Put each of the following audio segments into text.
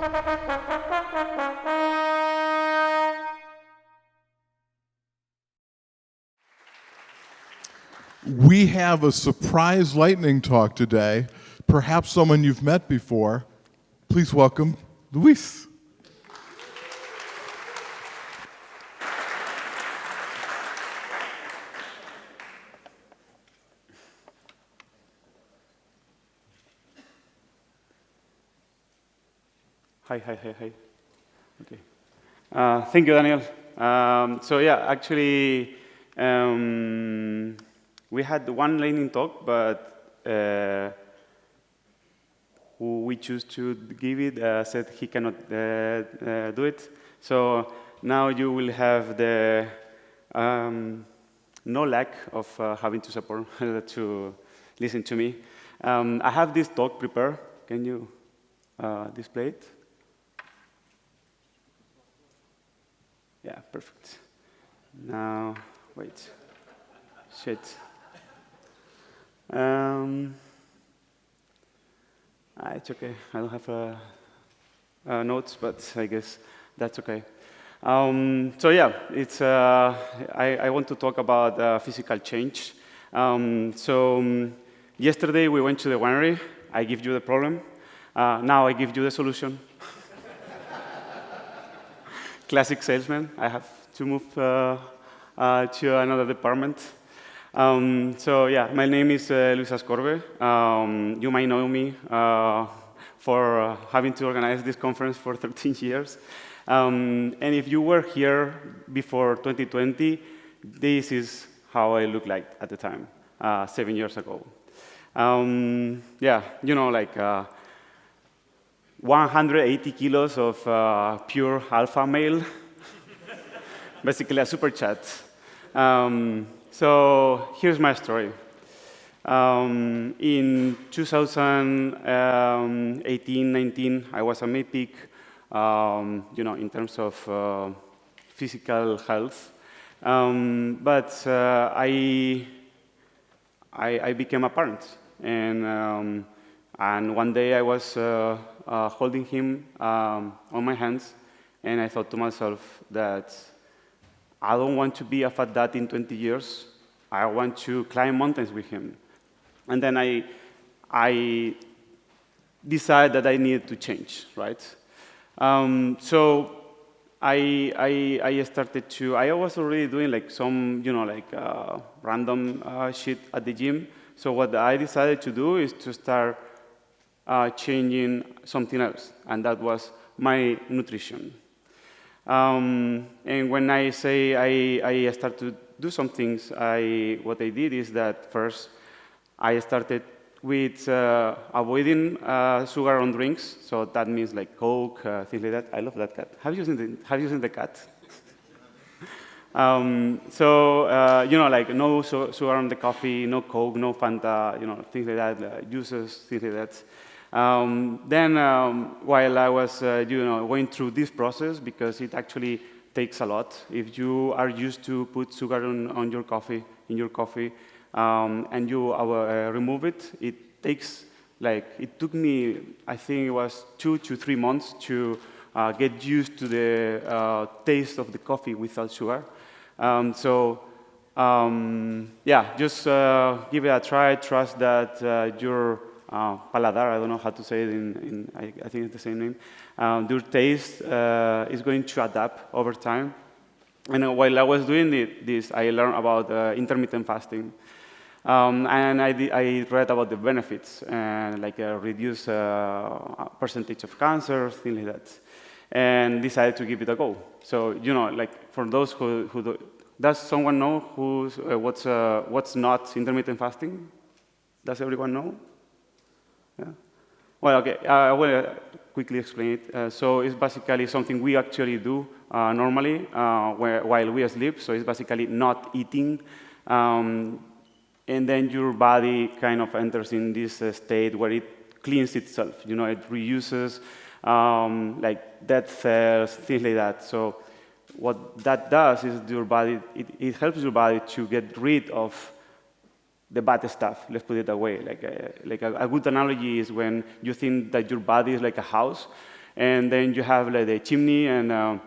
We have a surprise lightning talk today, perhaps someone you've met before. Please welcome Luis. Hi. Okay. Thank you, Daniel. So yeah, actually, we had one lightning talk, but who we choose to give it said he cannot do it. So now you will have the no lack of having to support to listen to me. I have this talk prepared. Can you display it? Yeah, perfect. Now, wait. Shit. It's okay. I don't have notes, but I guess that's okay. So yeah, it's. I want to talk about physical change. Yesterday we went to the winery. I give you the problem. Now I give you the solution. Classic salesman. I have to move to another department. So yeah, my name is Luis Ascorbe. You might know me for having to organize this conference for 13 years. And if you were here before 2020, this is how I looked like at the time, 7 years ago. Yeah, you know, like 180 kilos of pure alpha male, basically a super chat. So here's my story. In 2018-19, I was at my peak, you know, in terms of physical health. But I became a parent, and one day I was holding him on my hands, and I thought to myself that I don't want to be a fat dad in 20 years. I want to climb mountains with him. And then I decided that I needed to change, right? So I started to, I was already doing like some, you know, like random shit at the gym. So what I decided to do is to start changing something else, and that was my nutrition. And when I say I start to do some things, what I did is that first I started with avoiding sugar on drinks. So that means like Coke, things like that. I love that cat. Have you seen the cat? You know, like no sugar on the coffee, no Coke, no Fanta, you know, things like that, juices, things like that. While I was, you know, going through this process, because it actually takes a lot. If you are used to put sugar on your coffee, in your coffee, and you remove it, it takes like, it took me, I think it was 2 to 3 months to get used to the taste of the coffee without sugar. Yeah, just give it a try. Trust that your paladar, I don't know how to say it I think it's the same name, your taste is going to adapt over time. And while I was doing this, I learned about intermittent fasting. And I read about the benefits, and like a reduced percentage of cancer, things like that, and decided to give it a go. So, you know, like for those who do, does someone know what's not intermittent fasting? Does everyone know? Yeah. Well, okay, I will quickly explain it. So it's basically something we actually do normally while we sleep. So it's basically not eating. And then your body kind of enters in this state where it cleans itself. You know, it reuses like dead cells, things like that. So what that does is your body, it helps your body to get rid of the bad stuff, let's put it that way. Like a good analogy is when you think that your body is like a house, and then you have like the chimney, and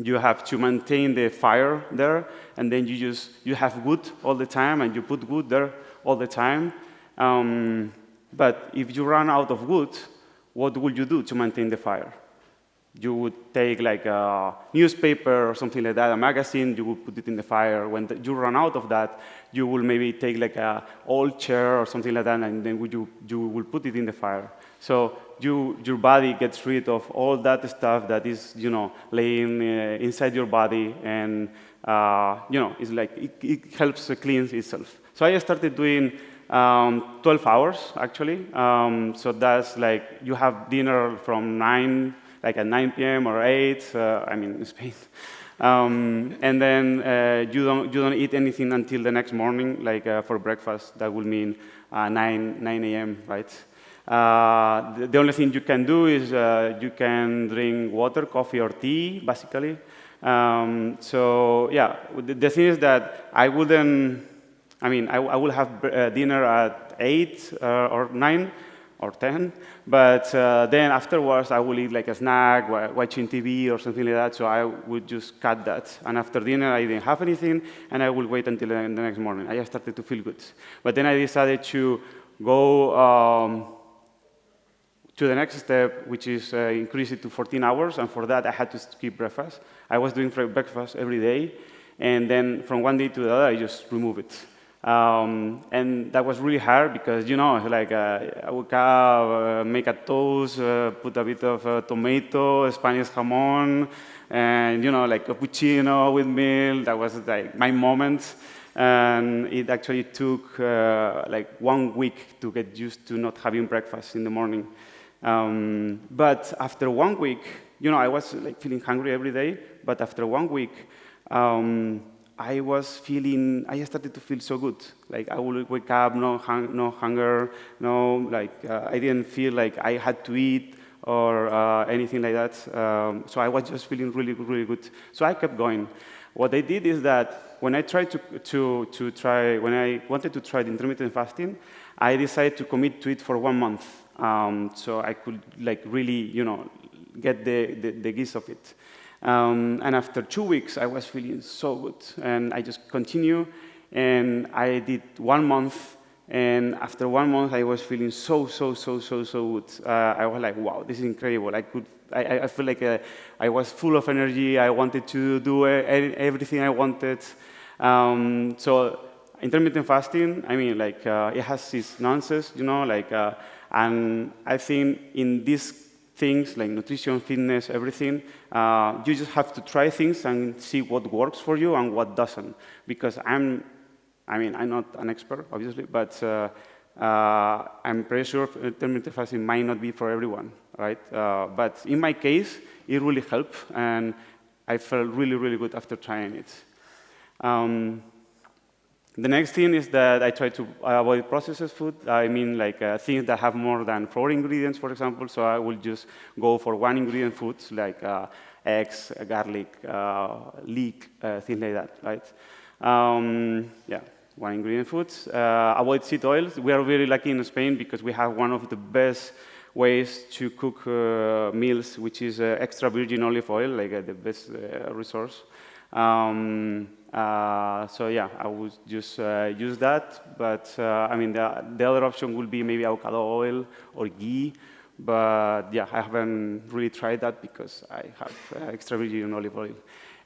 you have to maintain the fire there, and then you have wood all the time, and you put wood there all the time. But if you run out of wood, what would you do to maintain the fire? You would take like a newspaper or something like that, a magazine, you would put it in the fire. When you run out of that, you will maybe take like an old chair or something like that, and then you will put it in the fire. So your body gets rid of all that stuff that is, laying inside your body, and it's like it helps cleanse itself. So I started doing 12 hours actually. So that's like you have dinner from 9, like at 9 p.m. or 8. In Spain. And then you don't eat anything until the next morning, like for breakfast. That will mean 9 a.m. Right? The only thing you can do is you can drink water, coffee, or tea, basically. So yeah, the thing is that I wouldn't. I will have dinner at 8 or 9 or 10, but then afterwards I will eat like a snack, watching TV or something like that, so I would just cut that. And after dinner I didn't have anything, and I will wait until the next morning. I started to feel good. But then I decided to go to the next step, which is increase it to 14 hours, and for that I had to skip breakfast. I was doing breakfast every day, and then from one day to the other I just remove it. And that was really hard because, like I would make a toast, put a bit of tomato, Spanish jamon, and, like cappuccino with milk. That was like my moment. And it actually took like 1 week to get used to not having breakfast in the morning. But after 1 week, I was like feeling hungry every day, but after 1 week, I started to feel so good. Like I would wake up, no hunger, I didn't feel like I had to eat or anything like that. So I was just feeling really, really good. So I kept going. What I did is that when I tried when I wanted to try the intermittent fasting, I decided to commit to it for 1 month. So I could like really, get the gist of it. And after 2 weeks, I was feeling so good, and I just continued, and I did 1 month, and after 1 month, I was feeling so good. I was like, wow, this is incredible. I feel like I was full of energy. I wanted to do everything I wanted. So intermittent fasting, it has its nuances, and I think in these things like nutrition, fitness, everything, you just have to try things and see what works for you and what doesn't. Because I'm not an expert, obviously, but I'm pretty sure intermittent fasting might not be for everyone, right? But in my case, it really helped, and I felt really, really good after trying it. The next thing is that I try to avoid processed food. Things that have more than 4 ingredients, for example. So I will just go for 1 ingredient foods, like eggs, garlic, leek, things like that, right? 1 ingredient foods. Avoid seed oils. We are very lucky in Spain because we have one of the best ways to cook meals, which is extra virgin olive oil, the best resource. I would just use that, but the other option would be maybe avocado oil or ghee, but yeah, I haven't really tried that because I have extra virgin olive oil.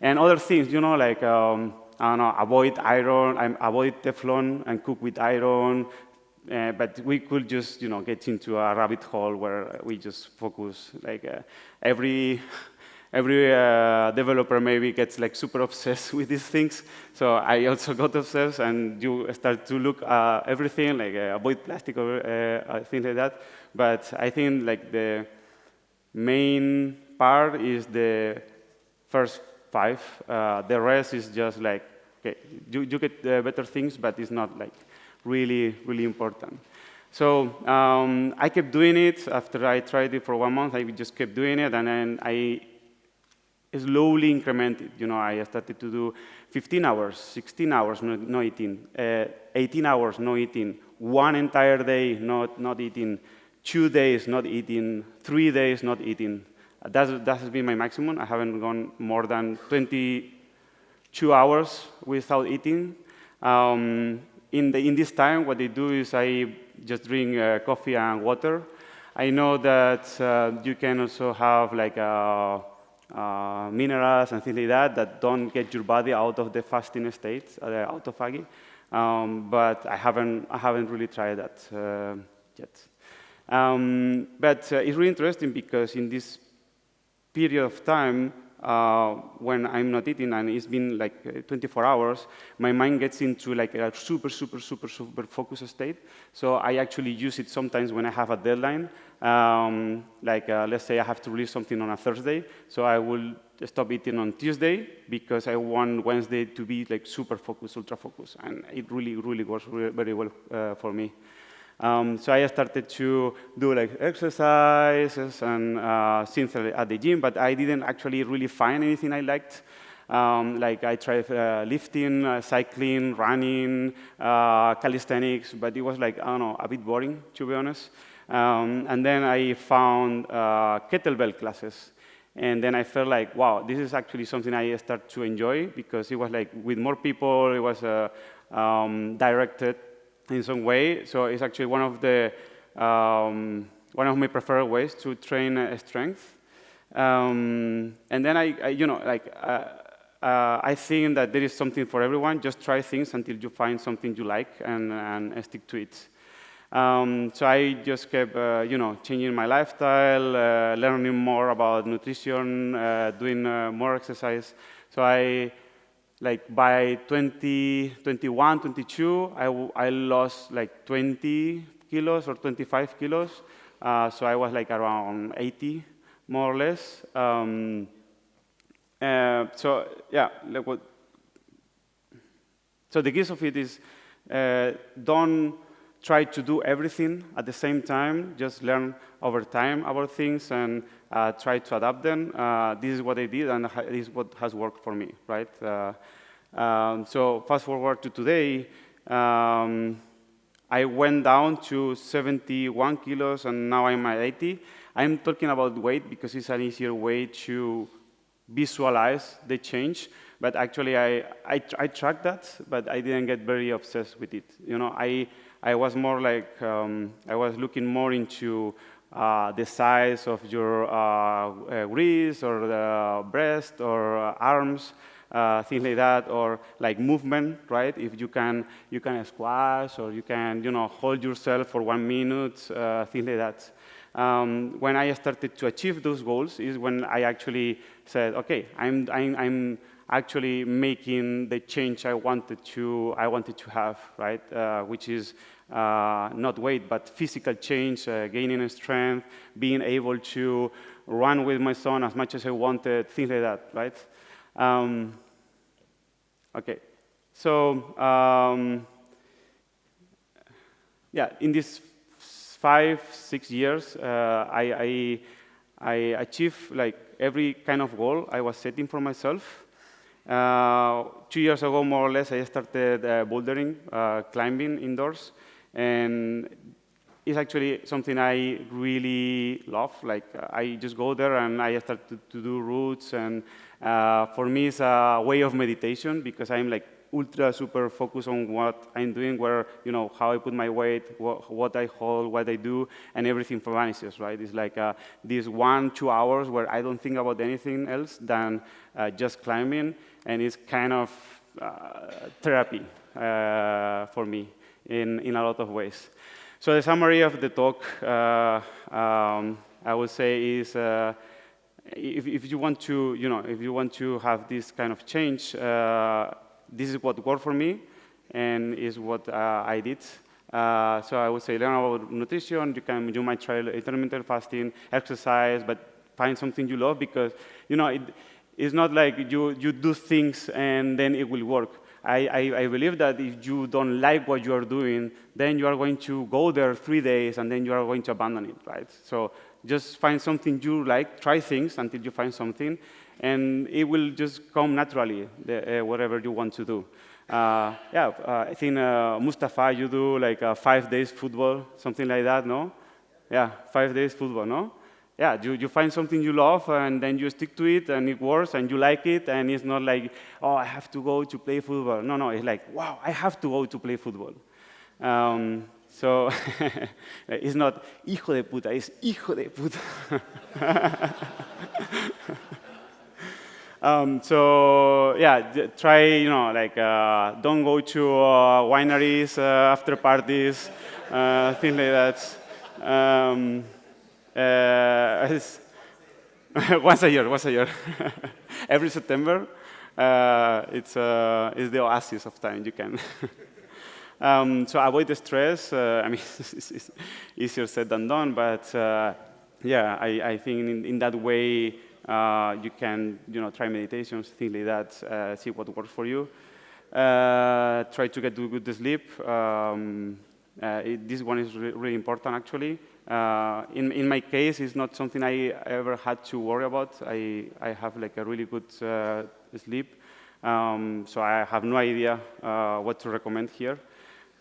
And other things, avoid iron, avoid Teflon and cook with iron, but we could just, get into a rabbit hole where we just focus, every developer maybe gets like super obsessed with these things. So I also got obsessed, and you start to look at everything, avoid plastic or things like that. But I think the main part is the first 5. The rest is just okay, you get better things, but it's not really, really important. So I kept doing it. After I tried it for 1 month, I just kept doing it, and then I slowly incremented. I started to do 15 hours, 16 hours no eating, 18 hours no eating, 1 entire day not eating, 2 days not eating, 3 days not eating. that has been my maximum. I haven't gone more than 22 hours without eating. In this time, what I do is I just drink coffee and water. I know that you can also have like minerals and things like that don't get your body out of the fasting state, the autophagy. But I haven't really tried that yet. But it's really interesting because in this period of time, when I'm not eating and it's been like 24 hours, my mind gets into like a super focused state. So I actually use it sometimes when I have a deadline. Let's say I have to release something on a Thursday, so I will stop eating on Tuesday because I want Wednesday to be like super focused, ultra focused, and it really works very well for me. So I started to do like exercises and things at the gym, but I didn't actually really find anything I liked. Like I tried lifting, cycling, running, calisthenics, but it was like, I don't know, a bit boring, to be honest. And then I found kettlebell classes. And then I felt like, wow, this is actually something I start to enjoy because it was like with more people, it was directed in some way. So it's actually one of my preferred ways to train strength. And then I think that there is something for everyone. Just try things until you find something you like and stick to it. So I just kept, changing my lifestyle, learning more about nutrition, doing more exercise. So by 2021, 22, I lost like 20 kilos or 25 kilos. So I was like around 80, more or less. So the gist of it is don't try to do everything at the same time. Just learn over time about things and try to adapt them. This is what I did, and this is what has worked for me, right? So fast forward to today, I went down to 71 kilos, and now I'm at 80. I'm talking about weight because it's an easier way to visualize the change. But actually, I tracked that, but I didn't get very obsessed with it. I was more like, I was looking more into the size of your wrist or the breast or arms, things like that, or like movement, right? If you can squash or you can, hold yourself for 1 minute, things like that. When I started to achieve those goals is when I actually said, okay, I'm actually making the change I wanted to have, right? Which is not weight, but physical change, gaining strength, being able to run with my son as much as I wanted, things like that, right? Okay, so in these 5-6 years, I achieved like every kind of goal I was setting for myself. 2 years ago, more or less, I started bouldering, climbing indoors, and it's actually something I really love. Like I just go there and I start to do routes, and for me, it's a way of meditation because I'm like ultra super focused on what I'm doing, where, how I put my weight, what I hold, what I do, and everything vanishes, right? It's like these 1-2 hours where I don't think about anything else than just climbing, and it's kind of therapy for me in a lot of ways. So the summary of the talk, I would say, is if you want to have this kind of change, this is what worked for me, and is what I did. So I would say learn about nutrition. You might try intermittent fasting, exercise, but find something you love because it's not like you do things and then it will work. I believe that if you don't like what you are doing, then you are going to go there 3 days and then you are going to abandon it, right? So just find something you like, try things until you find something, and it will just come naturally, whatever you want to do. I think, Mustafa, you do like 5 days football, something like that, no? Yeah, 5 days football, no? yeah, you find something you love, and then you stick to it, and it works, and you like it, and it's not like, oh, I have to go to play football. No, it's like, wow, I have to go to play football. So it's not hijo de puta, it's hijo de puta. So yeah, try, like don't go to wineries after parties, things like that. It's once a year. Every September, it's the oasis of time. You can. So avoid the stress. I mean, it's easier said than done, but yeah, I think in that way you can, try meditations, things like that, see what works for you. Try to get good sleep. This one is really important, actually. In my case, it's not something I ever had to worry about. I have like a really good sleep, so I have no idea what to recommend here.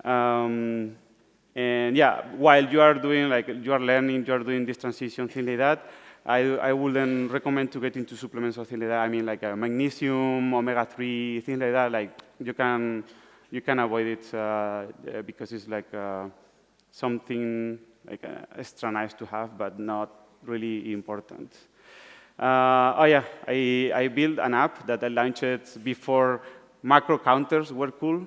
And yeah, while you are doing, like, you are learning, you are doing this transition, thing like that, I wouldn't recommend to get into supplements or things like that. I mean, like magnesium, omega-3, things like that. Like you can avoid it because it's like something like extra nice to have, but not really important. Oh yeah, I built an app that I launched before macro counters were cool.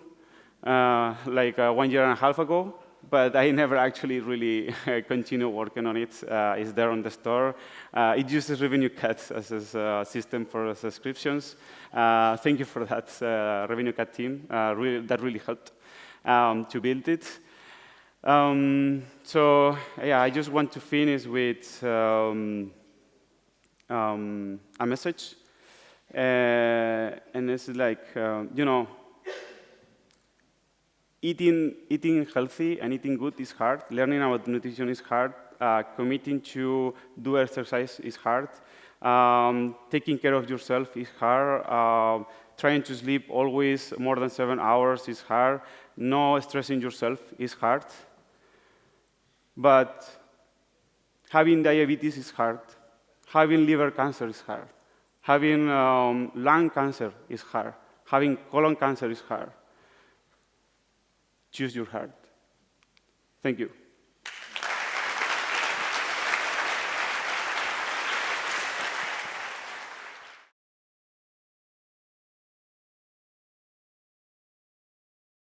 Like 1 year and a half ago, but I never actually really continue working on it. It's there on the store. It uses Revenue Cut as a system for subscriptions. Thank you for that, Revenue Cut team. That really helped to build it. So yeah, I just want to finish with a message. And it's like, eating healthy and eating good is hard. Learning about nutrition is hard. Committing to do exercise is hard. Taking care of yourself is hard. Trying to sleep always more than 7 hours is hard. No stressing yourself is hard. But having diabetes is hard. Having liver cancer is hard. Having lung cancer is hard. Having colon cancer is hard. Choose your heart. Thank you.